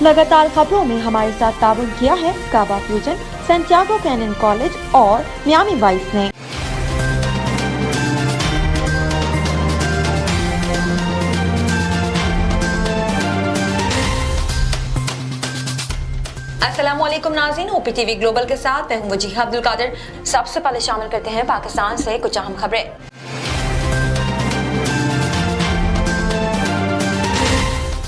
लगातार खबरों में हमारे साथ ताउन किया है काबा फ्यूजन, सैंटियागो कैनन कॉलेज और मियामी वाइस ने। अस्सलामुअलैकुम नाज़रीन, OPTV ग्लोबल के साथ मैं हूं वजीहा अब्दुल कादिर। सबसे पहले शामिल करते हैं पाकिस्तान से कुछ अहम खबरें।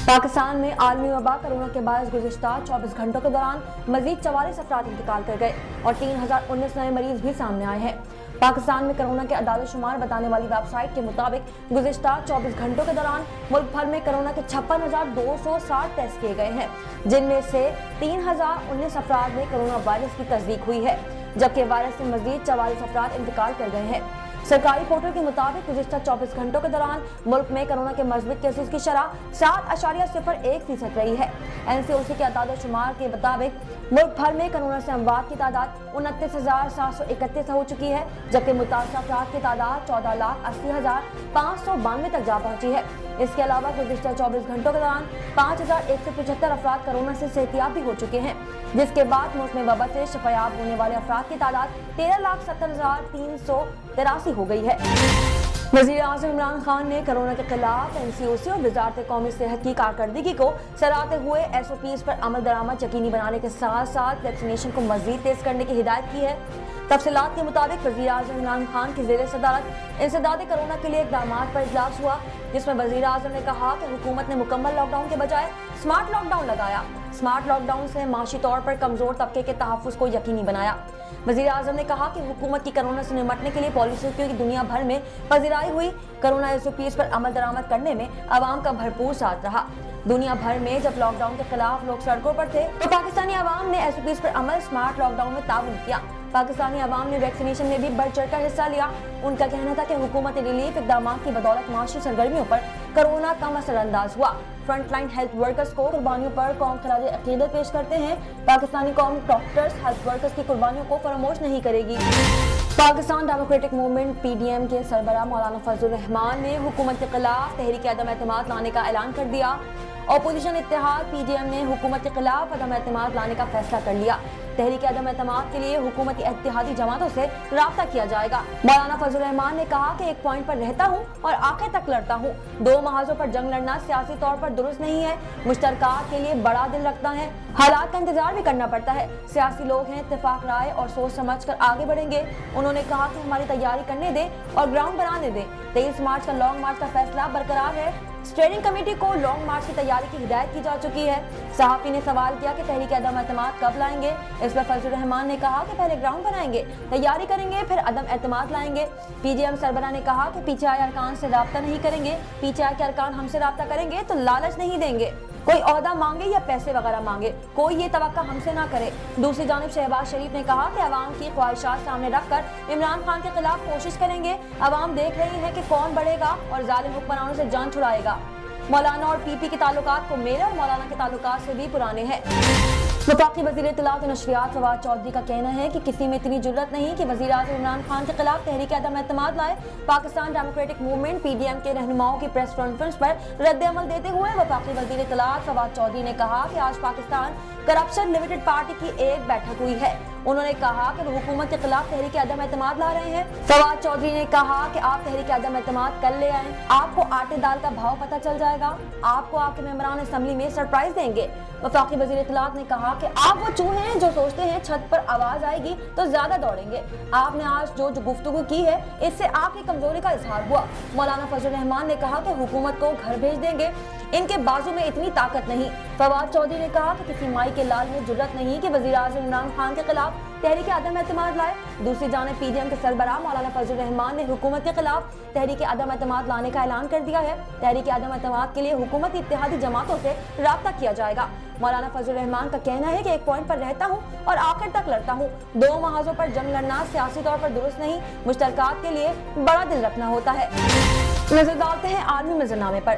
पाकिस्तान में आलमी वबा कोरोना के बायस गुज़िश्ता 24 घंटों के दौरान मजीद 44 अफराद इंतकाल कर गए और 3019 नए मरीज भी सामने आए हैं। पाकिस्तान में कोरोना के अदाद-ओ-शुमार बताने वाली वेबसाइट के मुताबिक गुज़िश्ता 24 घंटों के दौरान मुल्क भर में कोरोना के 56,260 टेस्ट किए गए हैं, जिनमें से 3019 अफराद में कोरोना वायरस की तस्दीक हुई है, जबकि वायरस से मजीद 44 अफराद इंतकाल कर गए हैं। सरकारी पोर्टल के मुताबिक गुज़िश्ता 24 घंटों के दौरान मुल्क में कोरोना के मज़बूत केसेस की शरह 7.01% रही है। NCOC के अदाद-ओ-शुमार के मुताबिक मुल्क भर में कोरोना से अमवात की तादाद 29,731 हो चुकी है, जबकि मुतासर अफराद की तादाद 14,80,592 तक जा पहुंची है। इसके अलावा गुज़िश्ता 24 घंटों के दौरान 5,175 अफराद कोरोना से सेहतियाब भी हो चुके हैं, जिसके बाद मुल्क में वबा से शिफायाब होने वाले अफराद की तादाद 13,70,383 हो गई है। वज़ीर आज़म इमरान खान ने कोरोना के खिलाफ NCOC और वज़ारत कौमी सेहत की कारकर्दगी को सराहते हुए SOPs पर अमल दरामद यकीनी बनाने के साथ साथ वैक्सीनेशन को मज़ीद तेज करने की हिदायत की है। तफसीलात के मुताबिक वज़ीर आज़म इमरान खान की ज़ेर सदारत इंसदाद कोरोना के लिए इक़दामात पर इजलास हुआ, जिसमें वज़ीर आज़म ने कहा कि हुकूमत ने मुकम्मल लॉकडाउन के बजाय स्मार्ट लॉकडाउन लगाया। स्मार्ट लॉकडाउन से माशी तौर पर कमज़ोर तबके के तहफ़्फ़ुज़ को यकीनी बनाया। वज़ीर आज़म ने कहा कि हुकूमत की कोरोना से निपटने के लिए पॉलिसियों की दुनिया भर में पज़िराई हुई। कोरोना SOPs पर अमल दरामद करने में अवाम का भरपूर साथ रहा। दुनिया भर में जब लॉकडाउन के खिलाफ लोग सड़कों पर थे तो पाकिस्तानी अवाम ने SOPs पर अमल स्मार्ट लॉकडाउन में ताउन किया। पाकिस्तानी अवाम ने वैक्सीनेशन में भी बढ़ चढ़कर हिस्सा लिया। उनका कहना था कि हुकूमत रिलीफ इक़दाम की बदौलत माशी सरगर्मियों पर कोरोना कम असरअंदाज हुआ। फ्रंटलाइन हेल्थ वर्कर्स को कुर्बानियों पर कौम खराज अकीदत पेश करते हैं। पाकिस्तानी कौम डॉक्टर्स हेल्थ वर्कर्स की कुर्बानियों को फरामोश नहीं करेगी। पाकिस्तान डेमोक्रेटिक मूवमेंट PDM के सरबराह मौलाना फजलुर रहमान ने हुकूमत के खिलाफ तहरीक अदम एतमाद लाने का ऐलान कर दिया। अपोजिशन इत्तेहाद PDM ने हुकूमत के खिलाफ अदम एतमाद लाने का फैसला कर लिया। तहरीक अदम एतमाद के लिए हुकूमती इत्तेहादी जमातों से राब्ता किया जाएगा। मौलाना फजलुर रहमान ने कहा कि एक पॉइंट पर रहता हूँ और आखिर तक लड़ता हूँ। दो महाजों पर जंग लड़ना सियासी तौर पर दुरुस्त नहीं है। मुश्तरकात के लिए बड़ा दिल रखता है, हालात का इंतजार भी करना पड़ता है। सियासी लोग हैं, इत्तेफाक राय और सोच समझ कर आगे बढ़ेंगे। उन्होंने कहा कि हमारी तैयारी करने दें और ग्राउंड बनाने दें। 23 मार्च का लॉन्ग मार्च का फैसला बरकरार है। स्टेयरिंग कमेटी को लॉन्ग मार्च की तैयारी की हिदायत की जा चुकी है। सहाफी ने सवाल किया कि तहरीक अदम एतमाद कब लाएंगे। इस पर फजलुर रहमान ने कहा कि पहले ग्राउंड बनाएंगे, तैयारी करेंगे, फिर अदम एतमाद लाएंगे। PGM सरबराह ने कहा कि PTI अरकान से राब्ता नहीं करेंगे। PTI के अरकान हमसे राब्ता करेंगे तो लालच नहीं देंगे। कोई ओहदा मांगे या पैसे वगैरह मांगे, कोई ये तवक्का हमसे ना करे। दूसरी जानिब शहबाज शरीफ ने कहा कि अवाम की ख्वाहिशात सामने रखकर इमरान खान के खिलाफ कोशिश करेंगे। अवाम देख रही है कि कौन बढ़ेगा और जालिम हुक्मरानों से जान छुड़ाएगा। मौलाना और PP के ताल्लुकात को मेरे और मौलाना के ताल्लुकात से भी पुराने हैं। वफाकी वज़ीर इत्तलात और नशरियात फवाद चौधरी का कहना है कि किसी में इतनी जुर्रत नहीं कि वज़ीर आज़म इमरान खान के खिलाफ तहरीक अदम एतमाद लाए। पाकिस्तान डेमोक्रेटिक मूवमेंट PDM के रहनुमाओं की प्रेस कॉन्फ्रेंस पर रद्द अमल देते हुए वफाकी वज़ीर इत्तलात फवाद चौधरी ने कहा कि आज पाकिस्तान करप्शन लिमिटेड पार्टी की एक बैठक हुई है। उन्होंने कहा कि वो हुकूमत के खिलाफ तहरीक अदम एतमाद ला रहे हैं। फवाद चौधरी ने कहा कि आप तहरीक अदम एतमाद कल ले आए, आपको आटे दाल का भाव पता चल जाएगा, आपको आपके मेंबरान असेंबली में सरप्राइज देंगे। वफाकी वज़ीर इत्तलात ने कहा कि आप वो चूहे हैं जो सोचते हैं छत पर आवाज आएगी तो ज्यादा दौड़ेंगे। आपने आज जो गुफ्तगू की है इससे आपकी कमजोरी का इजहार हुआ। मौलाना फजलुर रहमान ने कहा कि हुकूमत को घर भेज देंगे, इनके बाजू में इतनी ताकत नहीं। फवाद चौधरी ने कहा कि किसी माई के लाल में जुर्रत नहीं कि वज़ीर आज़म इमरान खान के खिलाफ तहरीक अदम एतमाद लाए। दूसरी जानिब PDM के सरबराह मौलाना फजलुर रहमान ने हुकूमत के खिलाफ तहरीक अदम एतमाद लाने का ऐलान कर दिया है। तहरीक अदम एतमाद के लिए हुकूमती इत्तेहादी जमातों से राब्ता किया जाएगा। मौलाना फजलुर रहमान का कहना है कि एक पॉइंट पर रहता हूँ और आखिर तक लड़ता हूँ। दो महाजों पर जंग लड़ना सियासी तौर पर दुरुस्त नहीं, मुश्तरकात के लिए बड़ा दिल रखना होता है। नजर डालते हैं आर्मी मंजरनामे पर।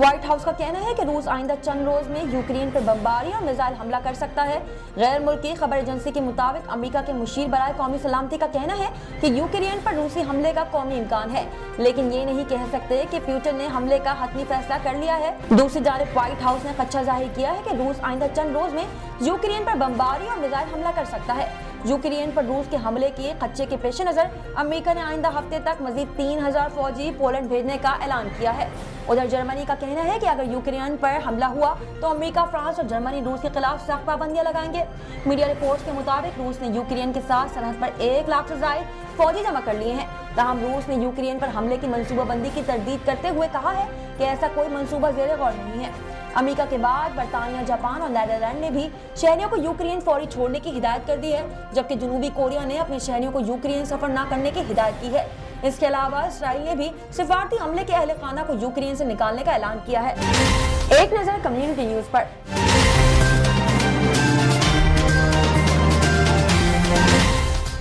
व्हाइट हाउस का कहना है कि रूस आइंदा चंद रोज में यूक्रेन पर बमबारी और मिसाइल हमला कर सकता है। गैर मुल्की खबर एजेंसी के मुताबिक अमेरिका के मुशीर बराए कौमी सलामती का कहना है कि यूक्रेन पर रूसी हमले का कौमी इम्कान है, लेकिन ये नहीं कह सकते कि पुतिन ने हमले का हतमी फैसला कर लिया है। दूसरी जानब व्हाइट हाउस ने खदशा जाहिर किया है कि रूस आइंदा चंद रोज में यूक्रेन पर बमबारी और मिसाइल हमला कर सकता है। यूक्रेन पर रूस के हमले के खदशे के पेश नजर अमेरिका ने आइंदा हफ्ते तक मजीद 3000 फौजी पोलैंड भेजने का ऐलान किया है। उधर जर्मनी का कहना है कि अगर यूक्रेन पर हमला हुआ तो अमेरिका, फ्रांस और जर्मनी रूस के खिलाफ सख्त पाबंदियां लगाएंगे। मीडिया रिपोर्ट्स के मुताबिक रूस ने यूक्रेन के साथ सरहद पर 1 लाख से ज्यादा फौजी जमा कर लिए हैं। ताहम रूस ने यूक्रेन पर हमले की मंसूबाबंदी की तरदीद करते हुए कहा है कि ऐसा कोई मंसूबा ज़ेरे गौर नहीं है। अमेरिका के बाद बरतानिया, जापान और नीदरलैंड ने भी शहरियों को यूक्रेन फौरी छोड़ने की हिदायत कर दी है, जबकि जनूबी कोरिया ने अपने शहरियों को यूक्रेन सफर न करने की हिदायत की है। इसके अलावा इसराइल ने भी सिफारती हमले के अहले खाना को यूक्रेन से निकालने का ऐलान किया है। एक नजर कम्युनिटी न्यूज पर।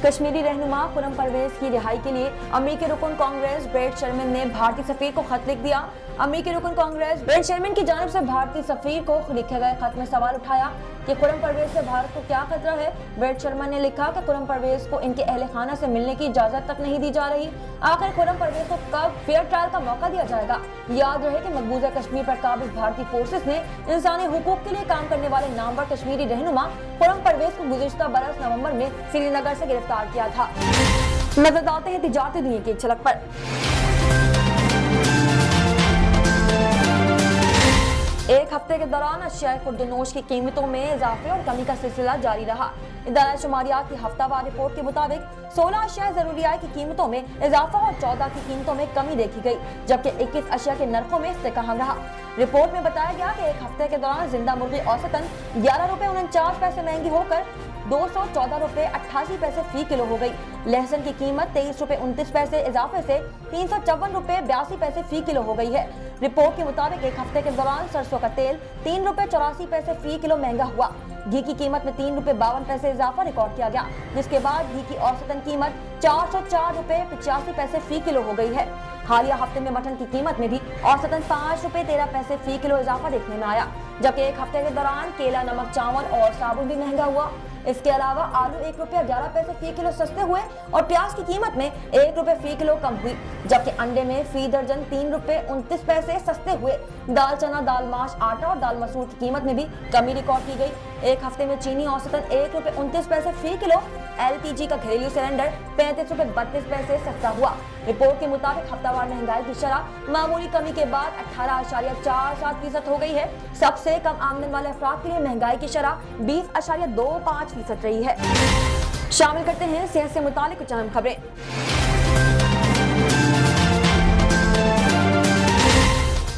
कश्मीरी रहनुमा खुरम परवेज की रिहाई के लिए अमेरिकी रुकन कांग्रेस ब्रेट शर्मन ने भारतीय सफीर को खत लिख दिया। अमेरिकी रुकन कांग्रेस ब्रेट शर्मन की जानिब से भारतीय सफीर को लिखे गए खत में सवाल उठाया कि खुरम परवेज से भारत को क्या खतरा है। ब्रेट शर्मन ने लिखा कि खुरम परवेज को इनके अहले खाना से मिलने की इजाजत तक नहीं दी जा रही। आखिर खुरम परवेज को कब फेयर ट्रायल का मौका दिया जाएगा। याद रहे कि मकबूजा कश्मीर पर काबिज भारतीय फोर्सेस ने इंसानी हुकूक के लिए काम करने वाले नामवर कश्मीरी रहनुमा खुरम परवेज को गुज़िश्ता बरस नवंबर में श्रीनगर से गिरफ्तार किया था। नजर डालते हैं तिजारती दुनिया की झलक पर। एक हफ्ते के दौरान अशिया खुर्दनोश की कीमतों में इजाफे और कमी का सिलसिला जारी रहा। इदारा शुमारियात की हफ्तावार रिपोर्ट के मुताबिक 16 अशिया ज़रूरियात की कीमतों में इजाफा और 14 की कीमतों में कमी देखी गई, जबकि 21 अशिया के नरखों में इस्तेकाम रहा। रिपोर्ट में बताया गया कि एक हफ्ते के दौरान जिंदा मुर्गी औसतन 11 रुपए 49 पैसे महंगी होकर 214 रुपए 88 पैसे फी किलो हो गई। लहसुन की कीमत 23 रुपए 29 पैसे इजाफे से 354 रुपए 82 पैसे फी किलो हो गई है। रिपोर्ट के मुताबिक एक हफ्ते के दौरान सरसों का तेल 3 रुपए 84 पैसे फी किलो महंगा हुआ। घी की कीमत में 3 रुपए 52 पैसे इजाफा रिकॉर्ड किया गया, जिसके बाद घी की औसतन कीमत 404 रुपए 85 पैसे फी किलो हो गई है। हालिया हफ्ते में मटन की कीमत में भी औसतन 5 रुपए 13 पैसे फी किलो इजाफा देखने में आया, जबकि एक हफ्ते के दौरान केला, नमक, चावल और साबुन भी महंगा हुआ। इसके अलावा आलू 1 रुपए 11 पैसे फी किलो सस्ते हुए और प्याज की कीमत में 1 रुपए फी किलो कम हुई, जबकि अंडे में फी दर्जन 3 रुपए 29 पैसे सस्ते हुए। दाल चना, दाल माश, आटा और दाल मसूर की कीमत में भी कमी रिकॉर्ड की गई। एक हफ्ते में चीनी औसतन 1 रुपए 29 पैसे फी किलो, LPG का घरेलू सिलेंडर 35 रुपए 32 पैसे सस्ता हुआ। रिपोर्ट के मुताबिक हफ्तावार महंगाई की शरह मामूली कमी के बाद 18.47% हो गई है। सबसे कम आमदन वाले अफराद के लिए महंगाई की शरह 20.25% रही है। शामिल करते हैं सेहत से मुतालिक कुछ अहम खबरें।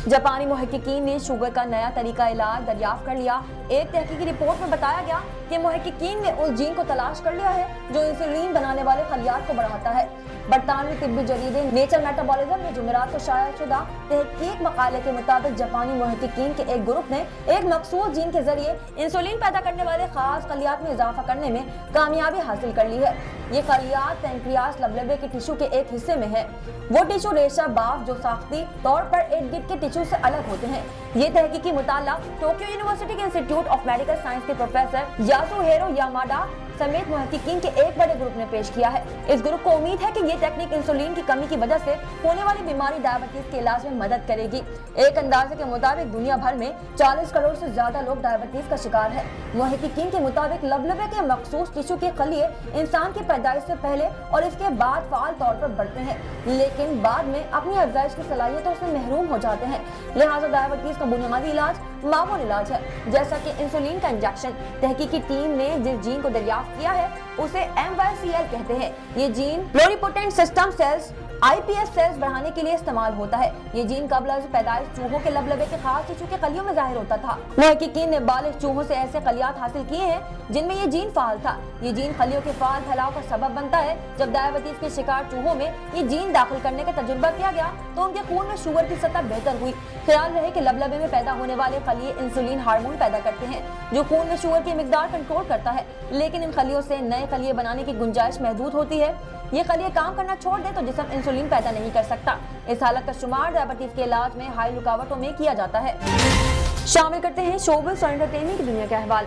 जापानी मुहक्किकीन ने शुगर का नया तरीका इलाज दरियाफ्त कर लिया। एक तहकीकी रिपोर्ट में बताया गया कि मुहक्किकीन ने उस जीन को तलाश कर लिया है जो इंसुलिन बनाने वाले खलियात को बढ़ाता है। बरतानवी तिब्बी जरीदे नेचर मेटाबॉलिज्म में जुमेरात को शाया शुदा तहकीक मकाले के मुताबिक जापानी मुहक्किकीन के एक ग्रुप ने एक मखसूस जीन के जरिए इंसुलिन पैदा करने वाले खास खलियात में इजाफा करने में कामयाबी हासिल कर ली है। ये खलियात पैंक्रियास लबलबे के टिश्यू के एक हिस्से में है। वो टिश्यू रेशा बाफ जो साख्ती तौर पर इर्द गिर्द के टिश्यू से अलग होते हैं। ये तहकीकी मुताला टोक्यो यूनिवर्सिटी के इंस्टीट्यूट ऑफ मेडिकल साइंस के प्रोफेसर यासुहिरो यामाडा समेत मुहक्किकीन के एक बड़े ग्रुप ने पेश किया है। इस ग्रुप को उम्मीद है कि ये टेक्निक इंसुलिन की कमी की वजह से होने वाली बीमारी डायबिटीज के इलाज में मदद करेगी। एक अंदाजे के मुताबिक दुनिया भर में 40 करोड़ से ज्यादा लोग डायबिटीज का शिकार है। मुहक्किकीन के मुताबिक लबलबे के मखसूस टिश्यू के खलिए इंसान की पैदाइश से पहले और इसके बाद फाल तौर पर बढ़ते हैं, लेकिन बाद में अपनी अफजाइश की सलाहियतों से महरूम हो जाते हैं। लिहाजा डायबिटीज का बुनियादी इलाज मामूली इलाज है, जैसा कि इंसुलिन का इंजेक्शन। तहकीकी टीम ने जिस जीन को दरियाफ्त किया है उसे MYCL कहते हैं। ये gene pluripotent stem cells IPS cells बढ़ाने के लिए इस्तेमाल होता है। ये जीन कबल अज़ पैदाइश चूहों के लबलबे के खास टिश्यू के खलियों में जाहिर होता था। मुहक्किकीन ने बालिग चूहों से ऐसे खलियात हासिल किए हैं जिनमें ये जीन फाल था। ये जीन खलियों के फाल फैलाव का सबब बनता है। जब डायबिटीज के शिकार चूहों में ये जीन दाखिल करने का तजुर्बा किया गया तो उनके खून में शुगर की सतह बेहतर हुई। ख्याल रहे कि लबलबे में पैदा होने वाले खलिए इंसुलिन हार्मोन पैदा करते हैं जो खून में शुगर की मिकदार कंट्रोल करता है, लेकिन इन खलियों से नए खलिए बनाने की गुंजाइश महदूद होती है। ये खलिए काम करना छोड़ दे तो जिस्म इंसुलिन पैदा नहीं कर सकता। इस हालत का शुमार डायबिटीज के इलाज में हाई रुकावटों में किया जाता है। शामिल करते हैं शोबिज़ और एंटरटेनमेंट की दुनिया के अहवाल।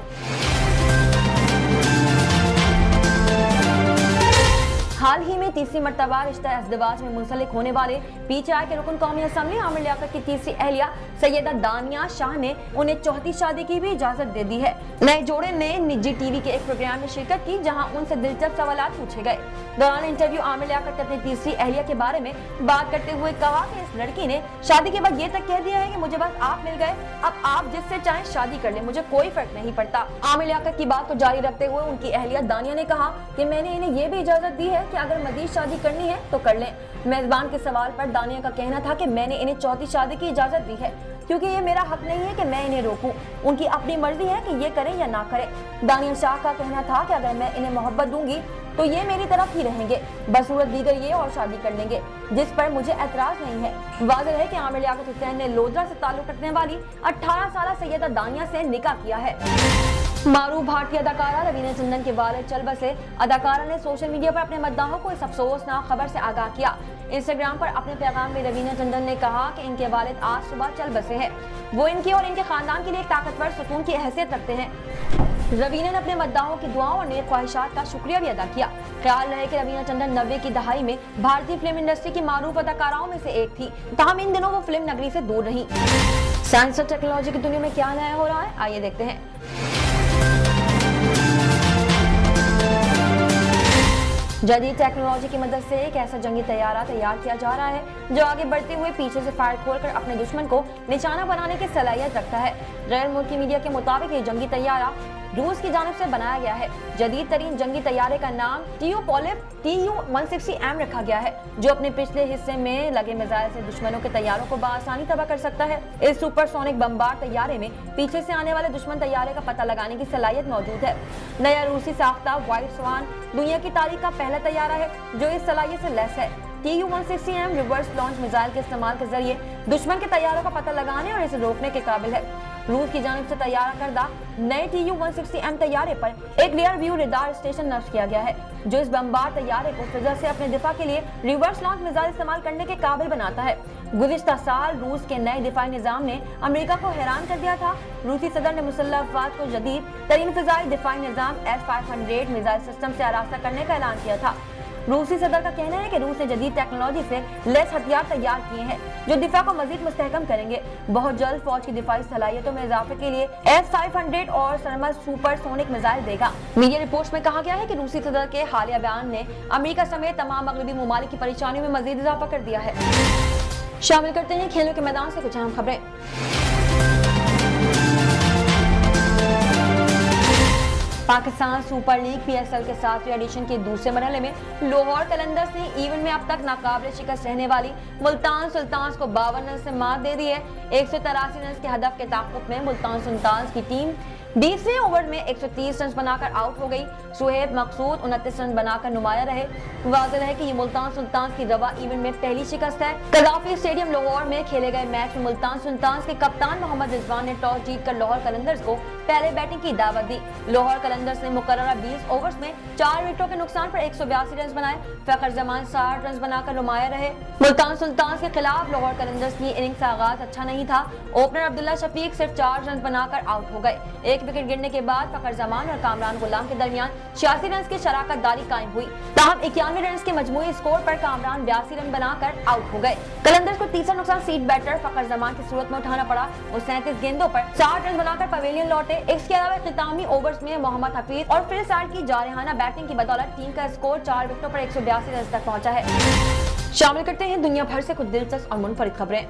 हाल ही में तीसरी मर्तबा रिश्ता अज़दवाज में मुंसलिक होने वाले पीटीआई के रुकन कौमी असम्बली आमिर लियाकत की तीसरी अहलिया सैयदा दानिया शाह ने उन्हें चौथी शादी की भी इजाजत दे दी है। नए जोड़े ने निजी टीवी के एक प्रोग्राम में शिरकत की, जहां उनसे दिलचस्प सवाल पूछे गए। दौरान इंटरव्यू आमिर लियाकत ने अपनी तीसरी अहलिया के बारे में बात करते हुए कहा कि इस लड़की ने शादी के बाद ये तक कह दिया है कि मुझे बस आप मिल गए, अब आप जिससे चाहें शादी कर ले, मुझे कोई फर्क नहीं पड़ता। आमिर लियाकत की बात को जारी रखते हुए उनकी अहलिया दानिया ने कहा कि मैंने इन्हें ये भी इजाजत दी है कि अगर मजीद शादी करनी है तो कर लें। मेजबान के सवाल पर दानिया का कहना था कि मैंने इन्हें चौथी शादी की इजाजत दी है क्योंकि ये मेरा हक नहीं है कि मैं इन्हें रोकूं, उनकी अपनी मर्जी है कि ये करें या ना करें। दानिया शाह का कहना था कि अगर मैं इन्हें मोहब्बत दूंगी तो ये मेरी तरफ ही रहेंगे, बसूरत दीगर ये और शादी कर लेंगे, जिस पर मुझे एतराज नहीं है। वाज़ेह है कि आमिर लियाकत हुसैन ने लोधरा से ताल्लुक रखने वाली 18 साला सैयदा दानिया से निकाह किया है। मारूफ भारतीय अदाकारा रवीना टंडन के वालिद चल बसे। अदाकारा ने सोशल मीडिया पर अपने मद्दाहों को इस अफसोसनाक खबर से आगाह किया। इंस्टाग्राम पर अपने पैगाम में रवीना टंडन ने कहा कि इनके वालिद आज सुबह चल बसे हैं। वो इनके और इनके खानदान के लिए एक ताकतवर सुकून की हैसियत रखते हैं। रवीना ने अपने मद्दाहों की दुआओं और नेक ख्वाहिशात का शुक्रिया भी अदा किया। ख्याल रहे कि रवीना टंडन 90 की दहाई में भारतीय फिल्म इंडस्ट्री की मारूफ अदाकाराओं में से एक थी, ताहम इन दिनों वो फिल्म नगरी से दूर रही। साइंस और टेक्नोलॉजी की दुनिया में क्या नया हो रहा है, आइए देखते हैं। जदीद टेक्नोलॉजी की मदद से एक ऐसा जंगी तैयारा तैयार किया जा रहा है जो आगे बढ़ते हुए पीछे से फायर खोलकर अपने दुश्मन को निशाना बनाने की सलाहियत रखता है। गैर मुल्की मीडिया के मुताबिक ये जंगी तैयारा रूस की जानिब से बनाया गया है। जदीद तरीन जंगी तैयारे का नाम TU-POLIV TU-160M रखा गया है, जो अपने पिछले हिस्से में लगे मिसाइल से दुश्मनों के तैयारों को बआसानी तबाह कर सकता है। इस सुपरसोनिक बमबार तैयारे में पीछे से आने वाले दुश्मन तैयारे का पता लगाने की सलाहियत मौजूद है। नया रूसी साख्ता व्हाइट स्वान दुनिया की तारीख का पहला तैयारा है जो इस सलाहियत से लैस है। TU-160M रिवर्स लॉन्च मिसाइल के इस्तेमाल के जरिए दुश्मन के तैयारों का पता लगाने और इसे रोकने के काबिल है। रूस की जानिब से तैयार करदा नए TU-160M तैयारे पर एक रियर व्यू रडार स्टेशन नस्ब किया गया है, जो इस बमबार तैयारे को फिजा से अपने दिफा के लिए रिवर्स लॉन्च मिसाइल इस्तेमाल करने के काबिल बनाता है। गुज़िश्ता साल रूस के नए दिफाई निज़ाम ने अमेरिका को हैरान कर दिया था। रूसी सदर ने मुसल्लह अफवाज को जदीद तरीन फिजाई दिफाई निज़ाम S-500 मिसाइल सिस्टम से आरास्ता करने का ऐलान किया था। रूसी सदर का कहना है कि रूस ने जदीद टेक्नोलॉजी से लैस हथियार तैयार किए हैं जो दिफा को मजीद मुस्तहकम करेंगे। बहुत जल्द फौज की दिफाई सलाहियतों में इजाफे के लिए S-500 और सरमल सुपरसोनिक मिसाइल देगा। मीडिया रिपोर्ट्स में कहा गया है कि रूसी सदर के हालिया बयान ने अमेरिका समेत तमाम मगरबी ममालिक की परेशानियों में मजीद इजाफा कर दिया है। शामिल करते हैं खेलों के मैदान से कुछ अहम खबरें। पाकिस्तान सुपर लीग PSL के 7वें एडिशन के दूसरे मरहले में लाहौर कलंदर्स ने इवेंट में अब तक नाकाबिल शिकस्त रहने वाली मुल्तान सुल्तान्स को 52 रन से मात दे दी है। 183 रन के हदफ के ताक़ुब में मुल्तान सुल्तान्स की टीम 20वें ओवर में 130 रन बनाकर आउट हो गई। सुहेब मकसूद 29 रन बनाकर नुमाया रहे। वाज़ेह है कि ये मुल्तान सुल्तान्स की रवा इवेंट में पहली शिकस्त है। कदाफी स्टेडियम लाहौर में खेले गए मैच में मुल्तान सुल्तान्स के कप्तान मोहम्मद रिजवान ने टॉस जीतकर लाहौर कलंदर्स को पहले बैटिंग की दावत दी। लाहौर कलंदर्स ने मुकर्ररा 20 ओवर्स में 4 विकेटों के नुकसान पर 182 रन बनाए। फखर जमान 60 रन बनाकर नुमाया रहे। मुल्तान सुल्तान्स के खिलाफ लाहौर कलंदर्स की इनिंग्स का आगाज अच्छा नहीं था। ओपनर अब्दुल्ला शफीक सिर्फ 4 रन बनाकर आउट हो गए। एक विकेट गिरने के बाद फखर जमान और कामरान गुलाम के दरमियान 86 रन की शराकत दारी कायम हुई। ताहम 91 रन के मजमूई स्कोर पर कामरान 82 रन बनाकर आउट हो गए। कलंदर्स को तीसरा नुकसान सीट बैटर फखर जमान की सूरत में उठाना पड़ा। वो 37 गेंदों पर 60 रन बनाकर पवेलियन लौटे। इसके अलावा इख्तितामी ओवर्स में मोहम्मद हफीज और फिल साइड की जारहाना बैटिंग की बदौलत टीम का स्कोर 4 विकेटों पर 182 रन तक पहुंचा है। शामिल करते हैं दुनिया भर से कुछ दिलचस्प और मुनफरिद खबरें।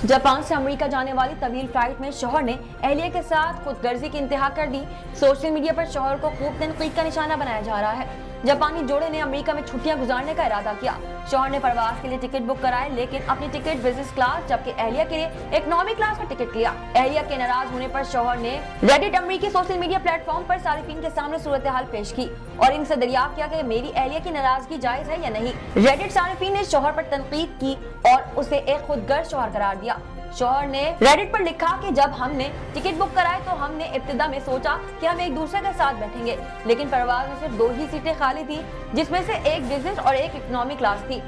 जापान से अमेरिका जाने वाली तवील फ्लाइट में शौहर ने अहलिया के साथ खुदगर्जी की इंतहा कर दी। सोशल मीडिया पर शौहर को खूब तनकीद का निशाना बनाया जा रहा है। जापानी जोड़े ने अमेरिका में छुट्टियां गुजारने का इरादा किया। शौहर ने प्रवास के लिए टिकट बुक कराए, लेकिन अपनी टिकट बिजनेस क्लास जबकि अहलिया के लिए इकोनॉमी क्लास का टिकट लिया। अहलिया के नाराज होने पर शौहर ने रेडिट अमेरिकी सोशल मीडिया प्लेटफॉर्म पर सारिफीन के सामने सूरत हाल पेश की और इनसे दरियाफ्त किया कि मेरी अहलिया की नाराजगी जायज है या नहीं। रेडिट सारिफीन ने शौहर पर तनकीद की और उसे एक खुदगर्ज शौहर करार दिया। शौहर ने रेडिट पर लिखा कि जब हमने टिकट बुक कराए तो हमने इब्तिदा में सोचा कि हम एक दूसरे के साथ बैठेंगे, लेकिन परवाज़ में सिर्फ 2 ही सीटें खाली थी, जिसमें से एक बिजनेस और एक इकोनॉमी क्लास थी।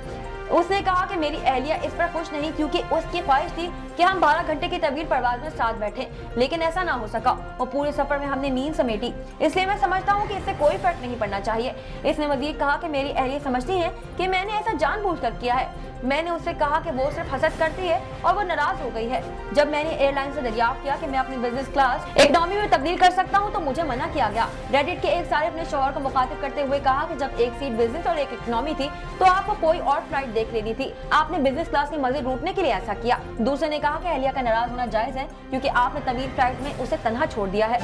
उसने कहा कि मेरी अहलिया इस पर खुश नहीं, क्योंकि उसकी ख्वाहिश थी कि हम 12 घंटे की तवील परवाज़ में साथ बैठे, लेकिन ऐसा ना हो सका और पूरे सफर में हमने नींद समेटी। इसलिए मैं समझता हूँ कि इससे कोई फर्क नहीं पड़ना चाहिए। इसने मजीद कहा कि मेरी अहलिया समझती है कि मैंने ऐसा जानबूझकर किया है। मैंने उससे कहा कि वो सिर्फ हसद करती है और वो नाराज हो गई है। जब मैंने एयरलाइन से दरियाफ्त किया कि मैं अपनी बिजनेस क्लास इकोनॉमी में तब्दील कर सकता हूं, तो मुझे मना किया गया। रेडिट के एक सारे अपने शौहर को मुखातिब करते हुए कहा कि जब एक सीट बिजनेस और एक इकोनॉमी थी तो आपको कोई और फ्लाइट देख लेनी थी, आपने बिजनेस क्लास की मजे लूटने के लिए ऐसा किया। दूसरे ने कहा कि अहलिया का नाराज होना जायज है, क्योंकि आपने तवील फ्लाइट में उसे तन्हा छोड़ दिया है।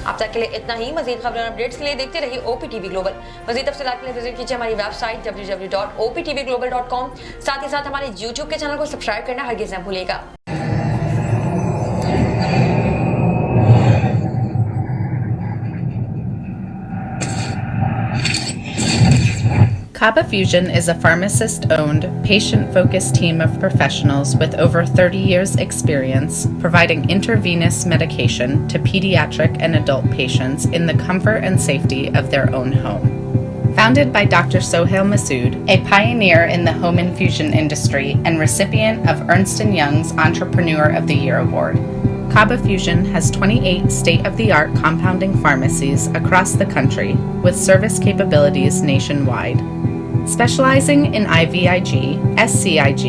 अब तक के लिए इतना ही। मजीद खबरें और अपडेट्स के लिए देखते रहिए OPTV ग्लोबल। मजीद तफसीलात के लिए विजिट कीजिए हमारी वेबसाइट www.optvglobal.com। साथ ही साथ हमारे YouTube के चैनल को सब्सक्राइब करना हरगिज़ न भूलिएगा। Kaba Fusion is a pharmacist-owned, patient-focused team of professionals with over 30 years' experience providing intravenous medication to pediatric and adult patients in the comfort and safety of their own home. Founded by Dr. Sohail Masood, a pioneer in the home infusion industry and recipient of Ernst & Young's Entrepreneur of the Year award, Kaba Fusion has 28 state-of-the-art compounding pharmacies across the country with service capabilities nationwide. Specializing in IVIG, SCIG,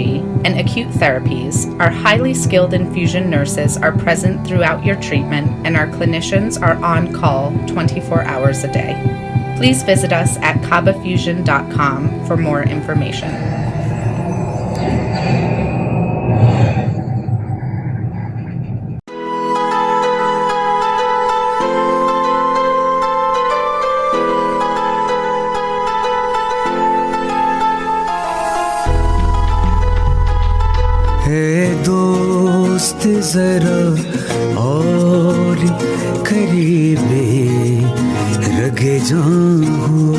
and acute therapies, our highly skilled infusion nurses are present throughout your treatment, and our clinicians are on call 24 hours a day. Please visit us at kabafusion.com for more information. दोस्त जरा और करीबे रगे जाऊं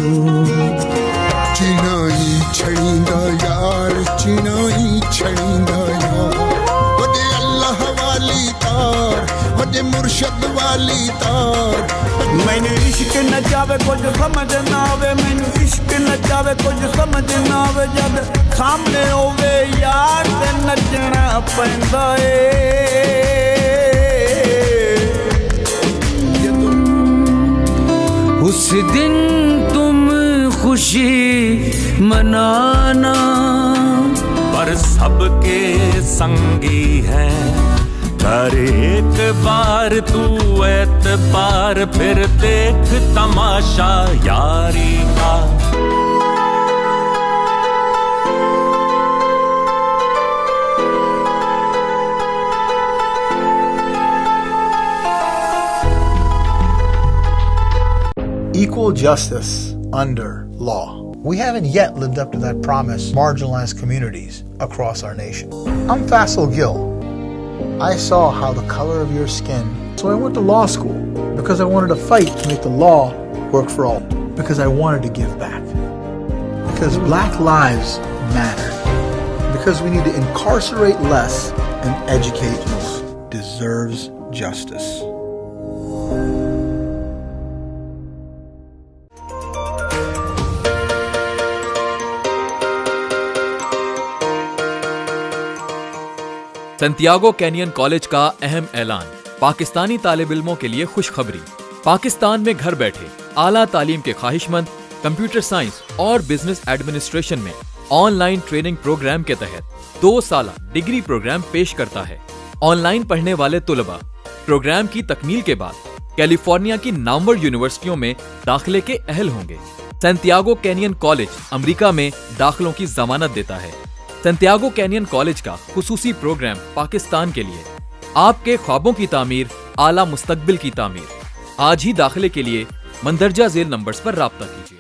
चिनाई छड़ींदा यार चिनाई छड़ींदा यार वदे अल्लाह वाली तार वदे मुर्शद वाली तार मैनू इश्क न जावे कुछ समझ ना आवे मैनू इश्क न जावे कुछ समझ ना आवे जब सामने होवे यार ते नचना पैंदा उस दिन तुम खुशी मनाना पर सबके संगी हैं कर एक बार तू एतबार फिर देख तमाशा यारी का Equal justice under law. We haven't yet lived up to that promise, marginalized communities across our nation. I'm Faisal Gill. I saw how the color of your skin, so I went to law school because I wanted to fight to make the law work for all, because I wanted to give back, because black lives matter, because we need to incarcerate less and educate more. Deserves justice. Santiago canyon college का अहम ऐलान। पाकिस्तानी तालिब इल्मों के लिए खुशखबरी। पाकिस्तान में घर बैठे आला तालीम के ख्वाहिशमंद कंप्यूटर साइंस और बिजनेस एडमिनिस्ट्रेशन में ऑनलाइन ट्रेनिंग प्रोग्राम के तहत 2 साला डिग्री प्रोग्राम पेश करता है। ऑनलाइन पढ़ने वाले तुलबा प्रोग्राम की तकमील के बाद कैलिफोर्निया की नामवर यूनिवर्सिटियों में दाखिले के अहल होंगे। सैंटियागो कैनियन कॉलेज अमेरिका में दाखिलों की जमानत देता है। सैंटियागो कैनियन कॉलेज का खुसूसी प्रोग्राम पाकिस्तान के लिए आपके ख्वाबों की तामीर, आला मुस्तकबिल की तामीर। आज ही दाखिले के लिए मंदरजा झेल नंबर्स पर राब्ता कीजिए।